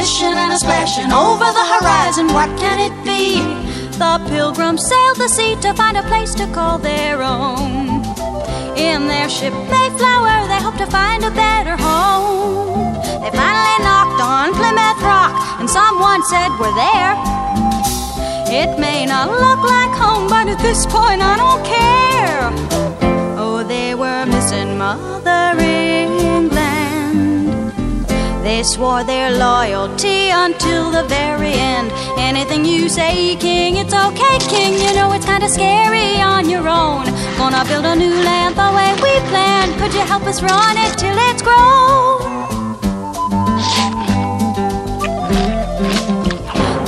slishing and a splashing over the horizon. What can it be? The pilgrims sailed the sea to find a place to call their own. In their ship Mayflower, they hoped to find a better home. They finally knocked on Plymouth Rock, and someone said, "We're there." It may not look like home, but at this point I don't care. Oh, they were missing Mother England. They swore their loyalty until the very end. Anything you say, King, it's okay, King. You know it's kinda scary on your own. Gonna build a new land the way we planned. Could you help us run it till it's grown?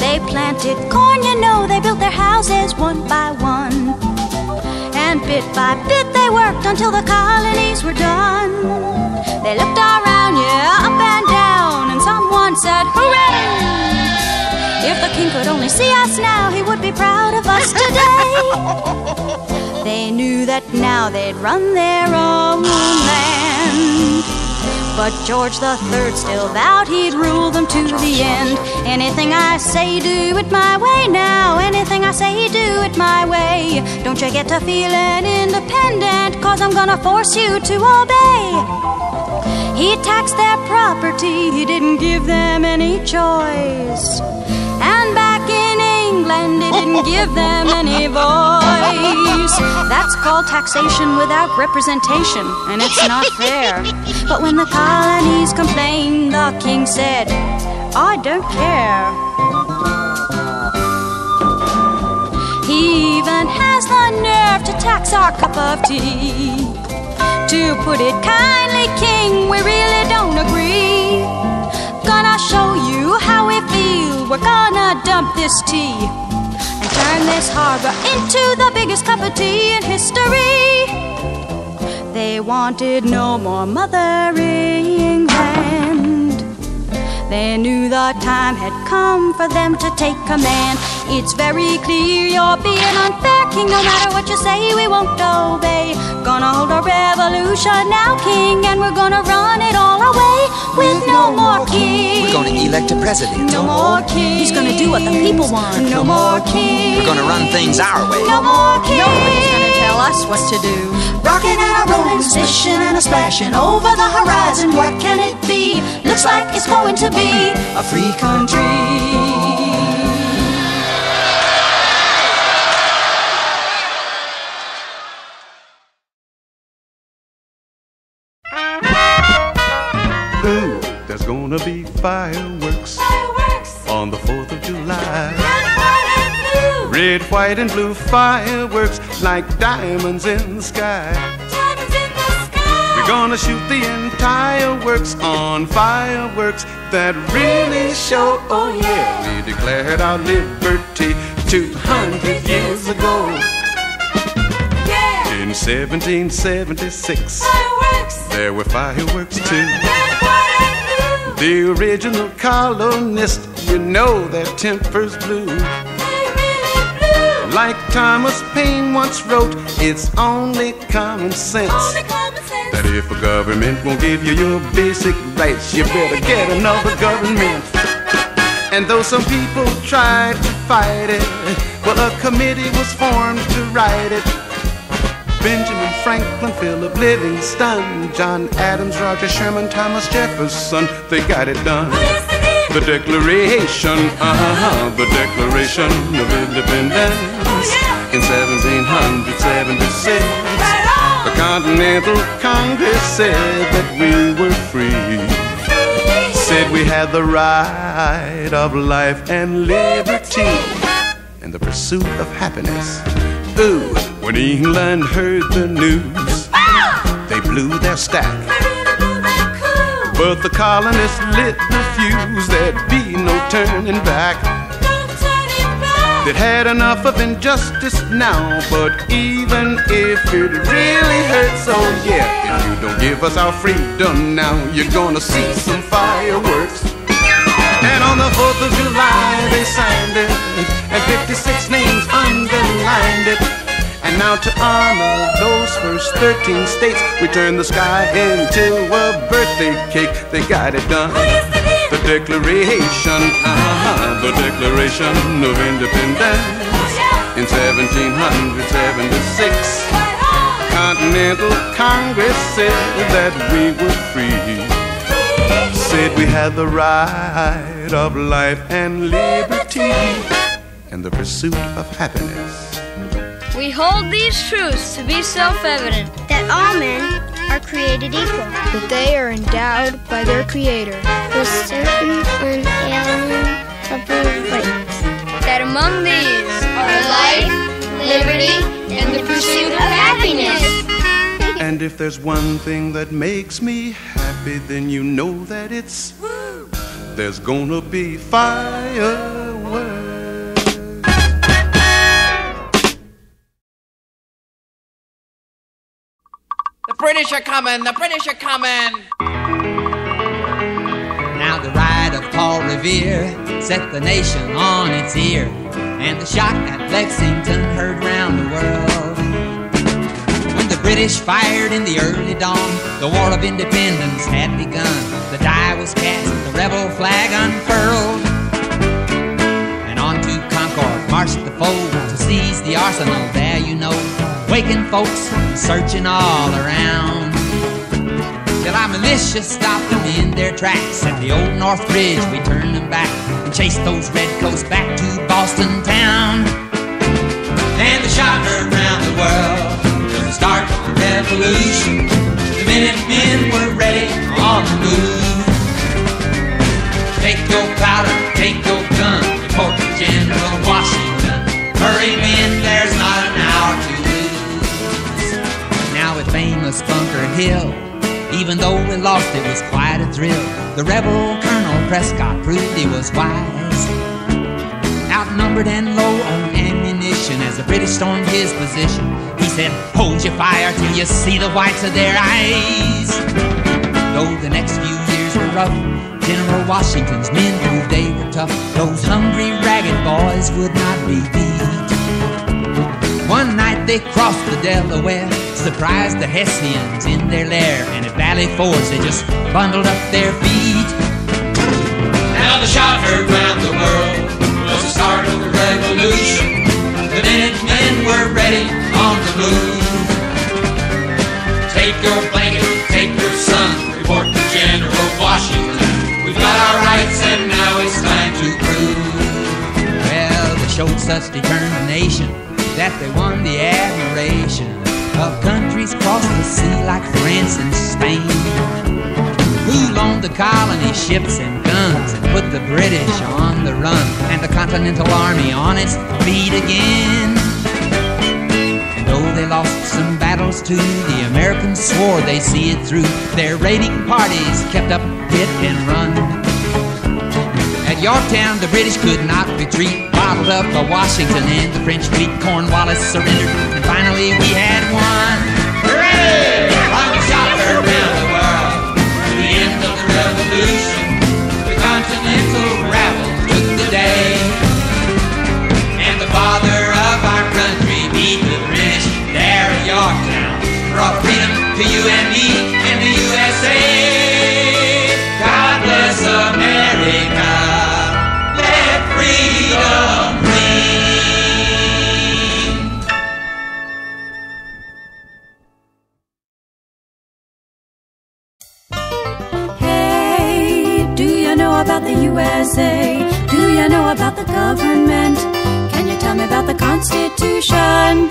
They planted corn, you know, they built their houses one by one. And bit by bit they worked until the colonies were done. They looked around, yeah, up and down, and someone said, "Hooray! If the king could only see us now, he would be proud of us today." They knew that now they'd run their own land. But George III still vowed he'd rule them to the end. Anything I say, do it my way now. Anything I say, do it my way. Don't you get to feeling independent, 'cause I'm gonna force you to obey. He taxed their property, he didn't give them any choice. And back in England, he didn't give them any voice. That's called taxation without representation, and it's not fair. But when the colonies complained, the king said, "I don't care." He even has the nerve to tax our cup of tea. To put it kindly, King, we really don't agree. Gonna show you how we feel. We're gonna dump this tea and turn this harbor into the biggest cup of tea in history. They wanted no more Mother England. They knew the time had come for them to take command. It's very clear you're being unfair, King. No matter what you say, we won't obey. Gonna hold a revolution now, King, and we're gonna run it all away with no more king. We're gonna elect a president. No more king. He's gonna do what the people want. No more king. We're gonna run things our way. No more king. Nobody's gonna tell us what to do. Rocking and a rolling, slishing and a splashing over the horizon. What can it be? Looks like it's going to be a free country. Ooh, there's gonna be fireworks on the 4th of July. Red, white, and blue fireworks like diamonds in the sky. We're gonna shoot the entire works on fireworks that really show, oh yeah, we declared our liberty 200 years ago. In 1776, there were fireworks too. The original colonists, you know their tempers blew. Like Thomas Paine once wrote, it's only common sense that if a government won't give you your basic rights, you better get another government. And though some people tried to fight it, well, a committee was formed to write it. Benjamin Franklin, Philip Livingston, John Adams, Roger Sherman, Thomas Jefferson, they got it done. The Declaration, the Declaration of Independence in 1776. The Continental Congress said that we were free. Said we had the right of life and liberty and the pursuit of happiness. Ooh, when England heard the news, they blew their stack. But the colonists lit the fuse, there'd be no turning back. They'd had enough of injustice now, but even if it really hurts, oh yeah, if you don't give us our freedom now, you're gonna see some fireworks. And on the 4th of July they signed it, and 56 names underlined it. And now to honor those first 13 states, we turned the sky into a birthday cake. They got it done. The Declaration, the Declaration of Independence in 1776. Continental Congress said that we were free. Said we had the right of life and liberty and the pursuit of happiness. We hold these truths to be self-evident, that all men are created equal, that they are endowed by their Creator with certain unalienable rights, that among these are life, liberty, and the pursuit of happiness. And if there's one thing that makes me happy, then you know that it's there's gonna be fireworks. The British are coming! The British are coming! Now the ride of Paul Revere set the nation on its ear, and the shot at Lexington heard round the world. When the British fired in the early dawn, the War of Independence had begun. The die was cast, the rebel flag unfurled, and on to Concord marched the foe to seize the arsenal. There you know, waking folks searching all around, till our militia stopped them in their tracks. At the old North Bridge we turned them back and chased those redcoats back to Boston town. And the shot heard round the world was the start of the revolution. The Minutemen were ready on the move. Take your powder, take your gun, report to General Washington. Hurry men, there's not an hour to lose. Now at famous Bunker Hill, even though we lost, it was quite a thrill. The rebel Colonel Prescott proved he was wise, outnumbered and low on ammunition. As the British stormed his position, he said, hold your fire till you see the whites of their eyes. Though the next few years were rough, General Washington's men proved they were tough. Those hungry, ragged boys would not be beat. One night they crossed the Delaware, surprised the Hessians in their lair, and at Valley Forge they just bundled up their feet. Now the shot heard round the world was the start of the revolution. The Minutemen were ready on the move. Take your blanket, take your sun, report to General Washington. We've got our rights and now it's time to prove. Well, they showed such determination that they won the admiration of countries across the sea like France and Spain, who loaned the colony ships and guns and put the British on the run, and the Continental Army on its feet again. And though they lost some battles too, the Americans swore they'd see it through. Their raiding parties kept up hit and run. At Yorktown the British could not retreat, bottled up by Washington and the French fleet. Cornwallis surrendered, and finally we had won. Hooray! On the shot heard round the world, the end of the revolution. The Continental rabble took the day, and the father of our country beat the British there at Yorktown. Brought freedom to you and me in the USA. God bless America. Let freedom ring. Hey, do you know about the USA? Do you know about the government? Can you tell me about the Constitution?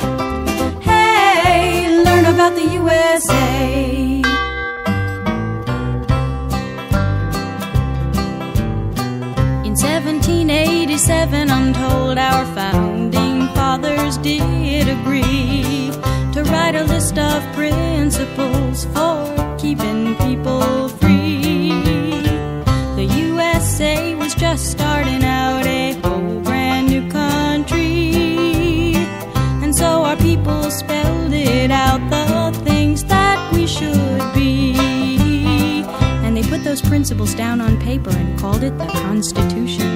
Hey, learn about the USA. In 1787, I'm told our founding fathers did agree to write a list of principles for keeping people free. The USA was just starting out, a whole brand new country, and so our people spelled it out, the things that we should be. And they put those principles down on paper and called it the Constitution.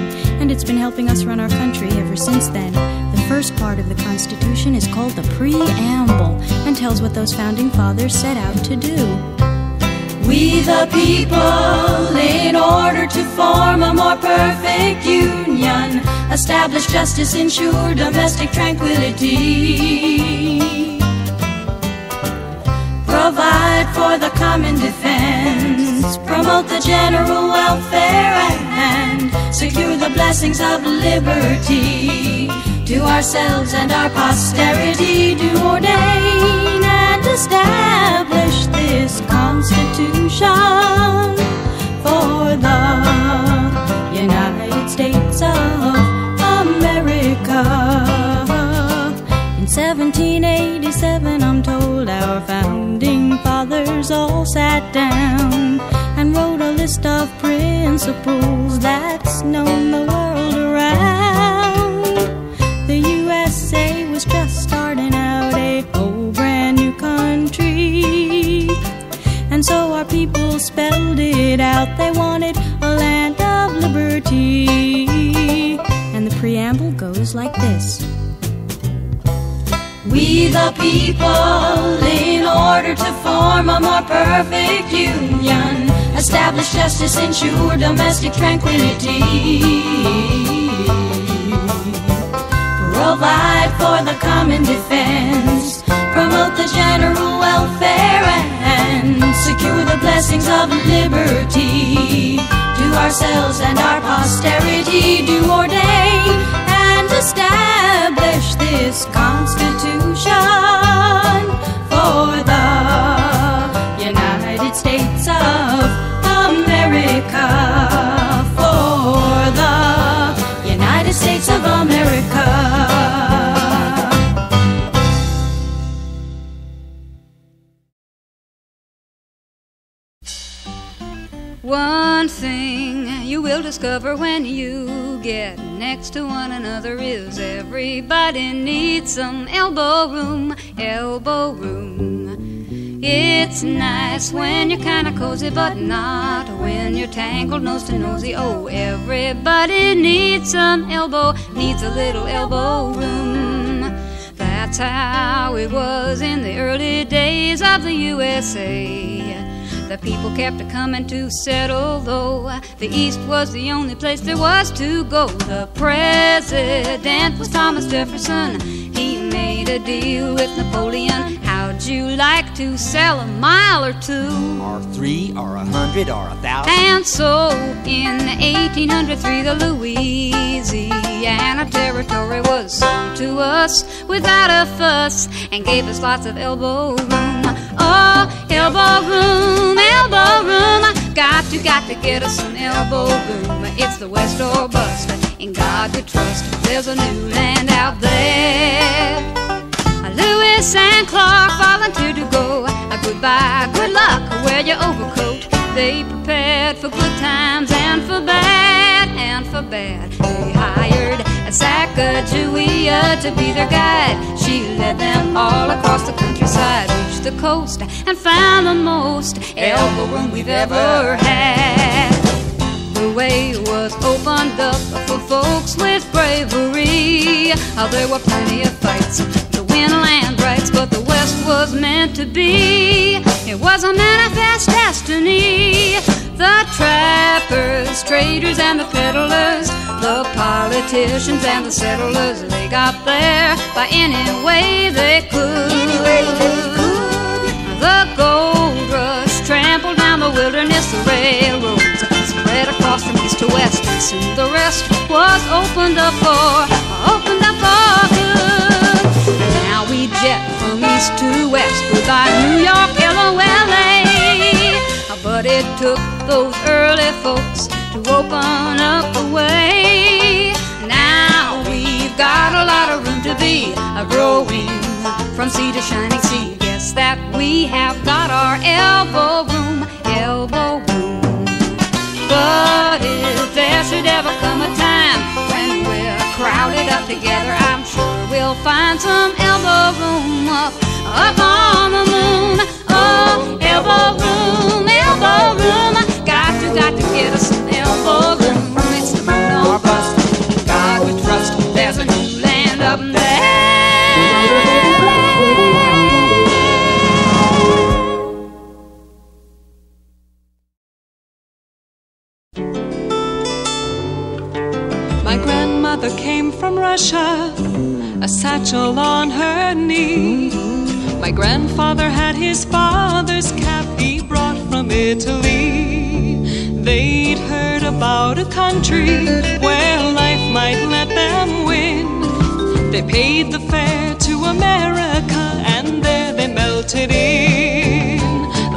And it's been helping us run our country ever since then. The first part of the Constitution is called the Preamble and tells what those founding fathers set out to do. We the people, in order to form a more perfect union, establish justice, ensure domestic tranquility, provide for the common defense, promote the general welfare, and secure the blessings of liberty to ourselves and our posterity. Do ordain and establish this Constitution for the United States of America. In 1787, I'm told, our founding fathers all sat down and wrote a list of principles that's known the world around. The USA was just starting out a whole brand new country, and so our people spelled it out. They wanted a land of liberty, and the preamble goes like this. We the people, in order to form a more perfect union, establish justice, ensure domestic tranquility, provide for the common defense, promote the general welfare, and secure the blessings of liberty to ourselves and our posterity. Do ordain and establish this Constitution for the United States of America, for the United States of America. One thing you will discover when you get next to one another is everybody needs some elbow room, elbow room. It's nice when you're kinda cozy, but not when you're tangled nose to nosy. Oh, everybody needs some elbow, needs a little elbow room. That's how it was in the early days of the USA. The people kept a-coming to settle, though the East was the only place there was to go. The president was Thomas Jefferson. He made a deal with Napoleon. How'd you like to sell a mile or two? Or 3 or 100 or 1,000. And so in 1803 the Louisiana Territory was sold to us without a fuss and gave us lots of elbow room. Oh, elbow room, elbow room. Got to get us some elbow room. It's the West or bust. In God we trust. There's a new land out there. Lewis and Clark volunteered to go. Goodbye, good luck, wear your overcoat. They prepared for good times and for bad, and for bad. They hired a Sacagawea to be their guide. She led them all across the countryside, reached the coast, and found the most elbow room we've ever had. The way was opened up for folks with bravery. There were plenty of fights to win land rights, but the West was meant to be. It was a manifest destiny. The trappers, traders, and the peddlers, the politicians and the settlers, they got there by any way they could. The gold rush trampled down the wilderness, the railroads spread across from east to west, and soon the rest was opened up for good. Now we jet from east to west, goodbye New York, LOLA. But it took those early folks to open up the way. Now we've got a lot of room to be growing from sea to shining sea. Guess that we have got our elbow room, elbow room. But if there should ever come a time when we're crowded up together, I'm sure we'll find some elbow room up on the moon. Oh, elbow room, elbow room. Got to get us some elbow room. It's the moon or bust. In God we trust. There's a new land up there. mother came from Russia, a satchel on her knee. My grandfather had his father's cap he brought from Italy. They'd heard about a country where life might let them win. They paid the fare to America and there they melted in.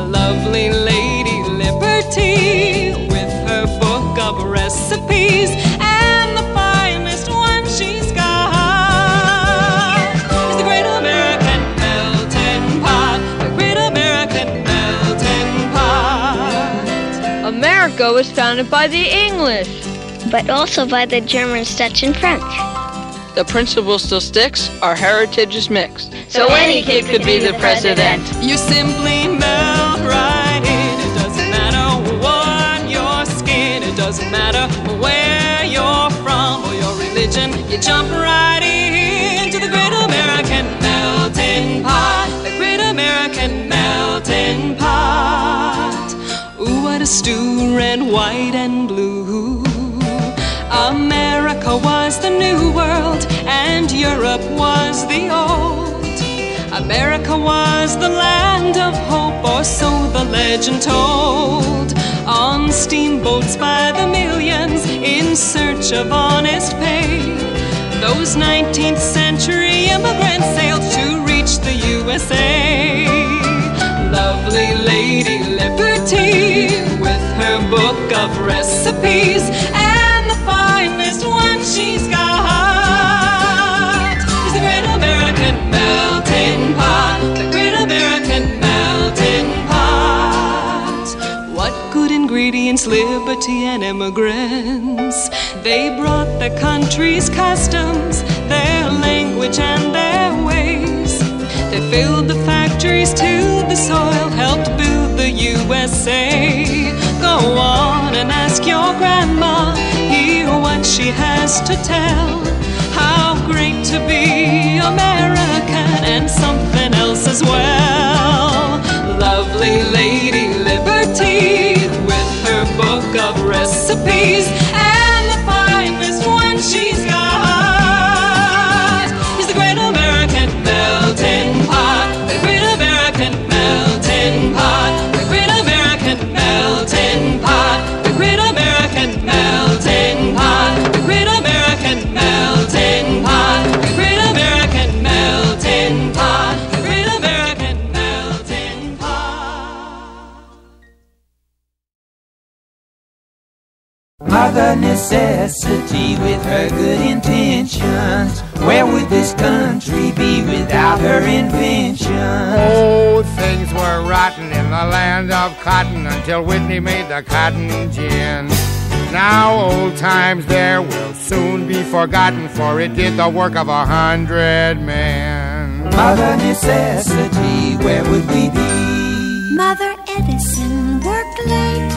Lovely Lady Liberty with her book of recipes, and the finest one she's got is the Great American Melting Pot, the Great American Melting Pot. America was founded by the English, but also by the Germans, Dutch, and French. The principle still sticks, our heritage is mixed. So any kid could be the president. You simply melt right in. It doesn't matter what your skin, it doesn't matter where you're from or your religion. You jump right into the Great American Melting Pot, the Great American Melting Pot. Ooh, what a stew, red, white, and blue. America was the new world and Europe was the old. America was the land of hope, or so the legend told. On steamboats by the millions in search of honest pay, those 19th century immigrants sailed to reach the USA. Lovely Lady Liberty with her book of recipes, and the finest one she's got is the Great American Melting Pot, the Great American Melting Pot. What good ingredients, liberty and immigrants, they brought their country's customs, their language and their ways. They filled the factories to the soil, helped build the USA. Go on and ask your grandma, hear what she has to tell. How great to be American and something else as well. Lovely Lady Liberty with her book of recipes, and the finest one she's got is the Great American Melting Pot, the Great American Melting Pot, the Great American Melting Pot, the Great American Melting Pot, the Great American Melting Pot, the Great American Melting Pot, the Great American Melting Pot. Mother Necessity with her good intentions, where would this country be without her inventions? Oh, things were rotten in the land of cotton until Whitney made the cotton gin. Now old times there will soon be forgotten, for it did the work of 100 men. Mother Necessity, where would we be? Mother Edison worked late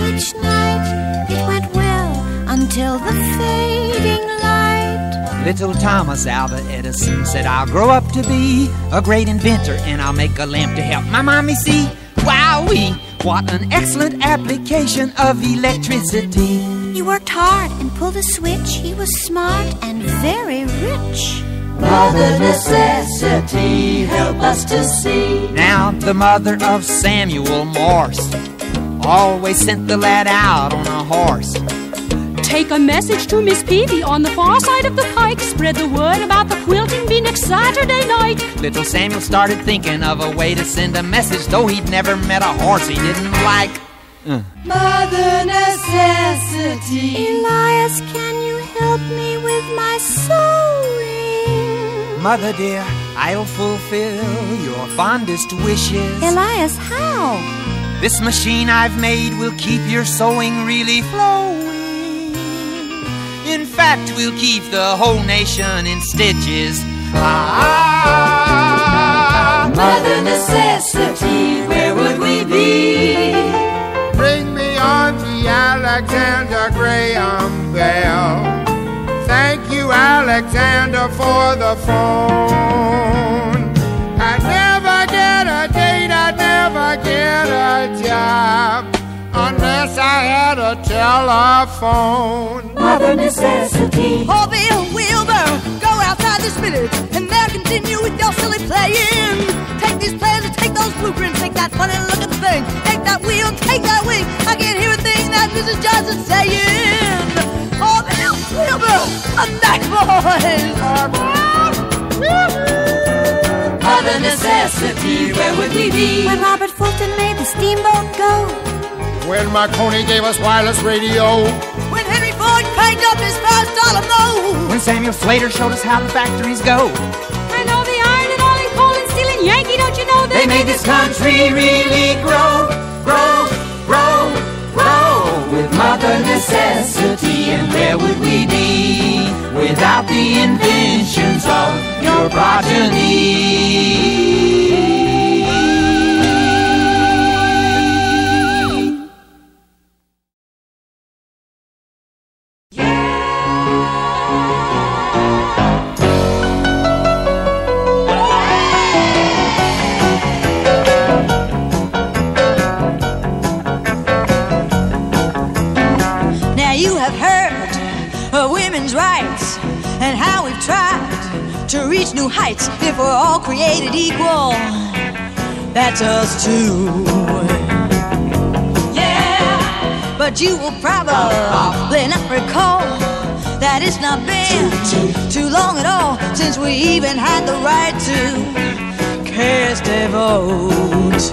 each night. It went well until the fading light. Little Thomas Alva Edison said, I'll grow up to be a great inventor, and I'll make a lamp to help my mommy see. Wowee! What an excellent application of electricity. He worked hard and pulled a switch. He was smart and very rich. Mother Necessity, help us to see. Now the mother of Samuel Morse always sent the lad out on a horse. Take a message to Miss Peavy on the far side of the pike. Spread the word about the quilting bee next Saturday night. Little Samuel started thinking of a way to send a message, though he'd never met a horse he didn't like. Mother Necessity. Elias, can you help me with my sewing? Mother dear, I'll fulfill your fondest wishes. Elias, how? This machine I've made will keep your sewing really flowing. In fact, we'll keep the whole nation in stitches. Mother Necessity, where would we be? Bring me on the Alexander Graham Bell. Thank you, Alexander, for the phone. I'd never get a date, I'd never get a job unless Yes, I had a telephone. Mother necessity. Oh, Bill Wilbur, go outside this village and there continue with your silly playing. Take these plans and take those blueprints. Take that funny looking thing. Take that wheel, take that wing. I can't hear a thing that Mrs. Johnson's saying. Oh, Bill Wilbur, a nice boy. Mother necessity, where would we be? When Robert Fulton made the steamboat go. When Marconi gave us wireless radio. When Henry Ford cranked up his $5 note. When Samuel Slater showed us how the factories go. And all the iron and all the coal and steel and Yankee, don't you know they made this country really grow, grow, grow, grow. With Mother necessity, and where would we be without the inventions of your progeny? Women's rights and how we've tried to reach new heights. If we're all created equal, that's us too. Yeah, but you will probably not recall that it's not been too long at all since we even had the right to cast a vote.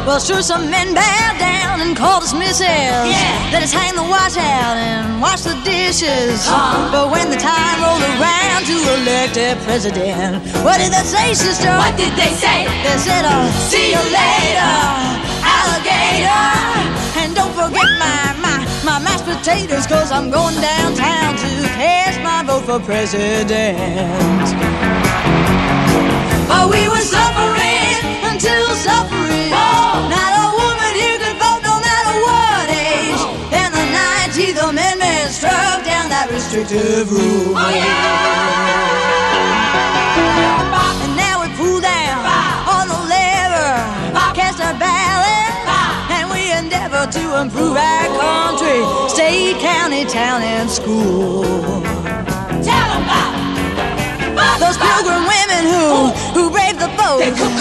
Well, sure, some men bow down and call dismissals. Yeah. Let us hang the wash out and wash the dishes. But when the time rolled around to elect a president, what did they say, sister? What did they say? They said, see you later, alligator. And don't forget my mashed potatoes, 'cause I'm going downtown to cast my vote for president. But we were suffering until suffering. Not a woman here could vote no matter what age. And the 19th Amendment struck down that restrictive rule. Oh, yeah. And now we pull down on the lever, cast our ballot, and we endeavor to improve our country, state, county, town, and school. Tell them about those pilgrim women who braved the boat. They could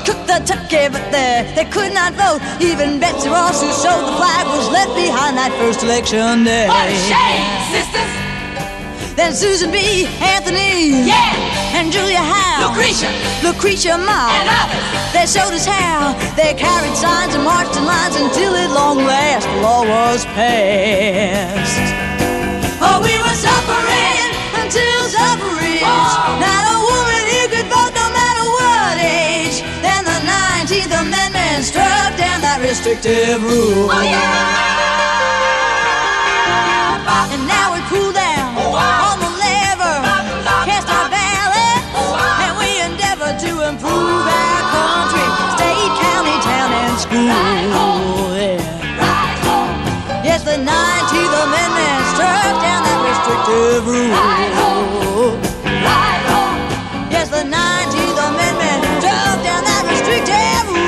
cook the turkey, but they could not vote. Even Betsy Ross, who showed the flag, was left behind that first election day. What a shame, sisters! Then Susan B., Anthony, yeah, and Julia Howe, Lucretia Mott, and others. They showed us how they carried signs and marched in lines until at long last the law was passed. Oh, we were suffering until suffrage. Not a woman here could vote no matter what age. Then the 19th Amendment struck down that restrictive rule. Oh, yeah. And now we cool down on the lever, cast our ballot, and we endeavor to improve our country, state, county, town, and school. Yes, the 19th Amendment struck down that restrictive rule. Yes, the 19th Amendment struck down that restrictive rule.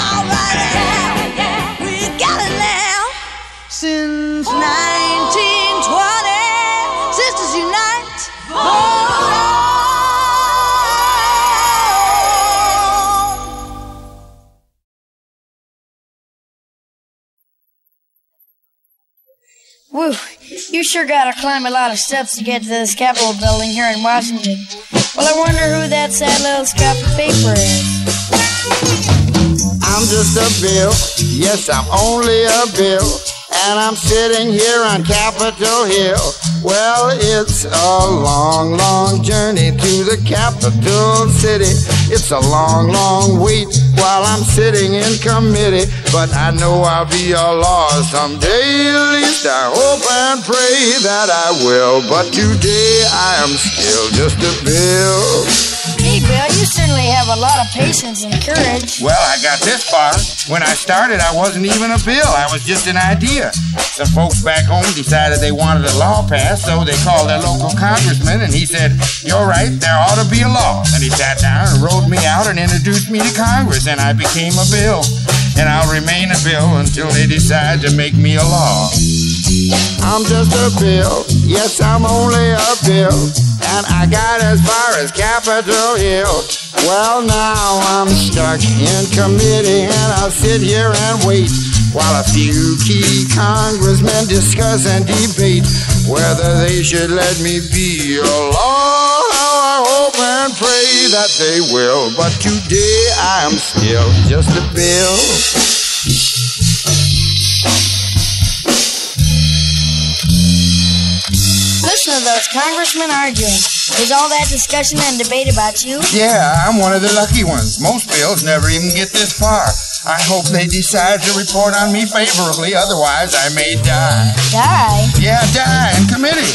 All right, we got it now. Since 1920, Sisters Unite, vote on. Woo, you sure gotta climb a lot of steps to get to this Capitol building here in Washington. Well, I wonder who that sad little scrap of paper is. I'm just a bill, yes, I'm only a bill, and I'm sitting here on Capitol Hill. Well, it's a long, long journey to the capital city. It's a long, long wait while I'm sitting in committee, but I know I'll be a law someday. At least I hope and pray that I will, but today I am still just a bill. Gee, Bill, you certainly have a lot of patience and courage. Well, I got this far. When I started, I wasn't even a bill. I was just an idea. Some folks back home decided they wanted a law passed, so they called their local congressman, and he said, "You're right, there ought to be a law." And he sat down and wrote me out and introduced me to Congress, and I became a bill. And I'll remain a bill until they decide to make me a law. I'm just a bill, yes, I'm only a bill, and I got as far as Capitol Hill. Well, now I'm stuck in committee, and I'll sit here and wait while a few key congressmen discuss and debate whether they should let me be a law. I hope and pray that they will, but today I am still just a bill. Listen to those congressmen arguing. Is all that discussion and debate about you? Yeah, I'm one of the lucky ones. Most bills never even get this far. I hope they decide to report on me favorably, otherwise I may die. Die? Yeah, die in committee.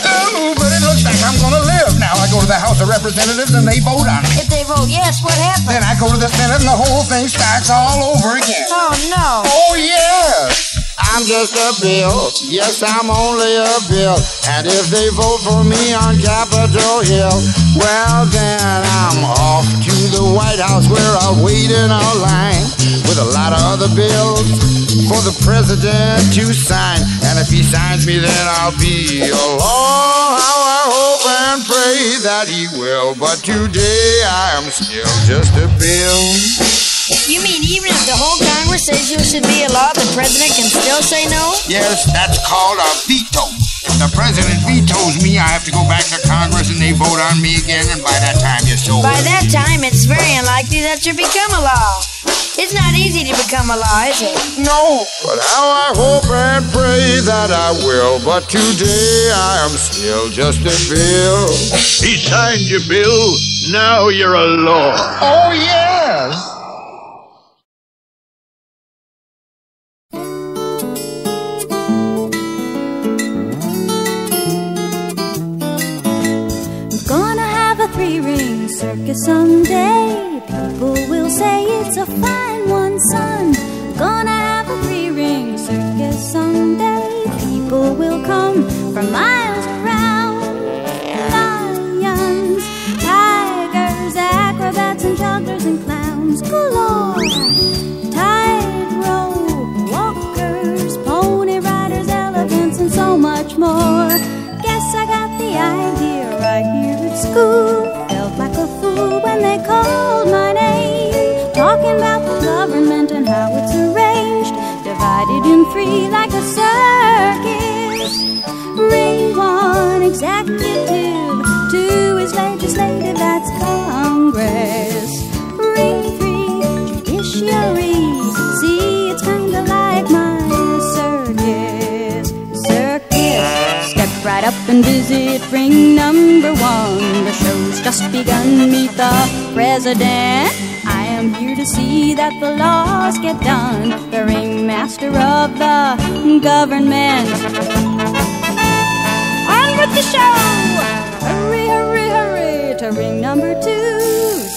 Oh, but it looks like I'm gonna live. Now I go to the House of Representatives and they vote on me. If they vote yes, what happens? Then I go to the Senate and the whole thing starts all over again. Oh, no. Oh, yes. I'm just a bill, yes, I'm only a bill, and if they vote for me on Capitol Hill, well then I'm off to the White House where I'll wait in a line with a lot of other bills for the president to sign, and if he signs me then I'll be a law. How I hope and pray that he will, but today I am still just a bill. You mean even if the whole Congress says you should be a law, the president can still say no? Yes, that's called a veto. If the president vetoes me, I have to go back to Congress and they vote on me again, and by that time it's over. By that time, it's very unlikely that you become a law. It's not easy to become a law, is it? No. But how I hope and pray that I will, but today I am still just a bill. He signed your bill, now you're a law. Oh, yes. Three-ring circus someday. People will say it's a fine one, son. Gonna have a three-ring circus someday. People will come from miles around. Lions, tigers, acrobats and jugglers and clowns galore. Tightrope walkers, pony riders, elephants and so much more. Guess I got the idea right here at school. Felt like a fool when they called my name, talking about the government and how it's arranged, divided in three like a circus. Ring one, executive. Two is legislative, that's Congress. Ring three, judiciary. See, it's kinda like my circus. Step right up and visit ring number one. The show's just begun, meet the president. I am here to see that the laws get done. The ringmaster of the government. On with the show! Hurry, hurry, hurry to ring number two.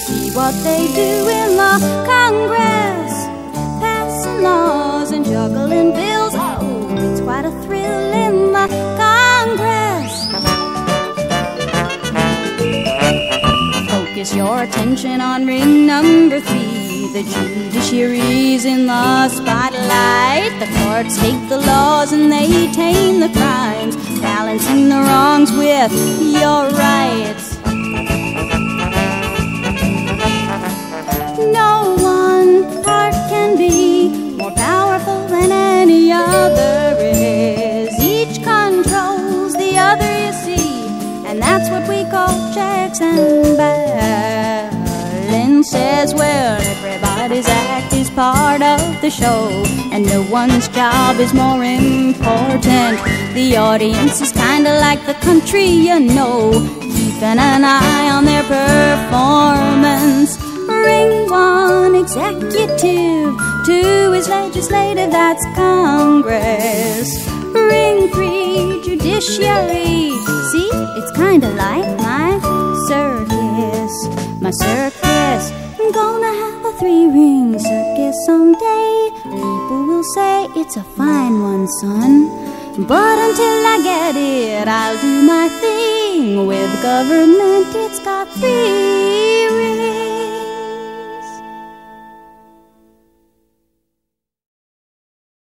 See what they do in the Congress. Passing laws and juggling bills. Oh, it's quite a thrill in the Congress. Focus your attention on ring number three. The judiciary's in the spotlight. The courts take the laws and they tame the crimes, balancing the wrongs with your rights. No one part can be more powerful than any other is. Each controls the other, you see, and that's what we call checks and balances. Well, everybody's act is part of the show, and no one's job is more important. The audience is kinda like the country, you know, keeping an eye on their performance. Ring one, executive. Two is legislative, that's Congress. Ring three, judiciary. See, it's kinda like my circus. my circus. I'm gonna have a 3-ring circus someday. People will say it's a fine one, son. But until I get it, I'll do my thing. With government, it's got 3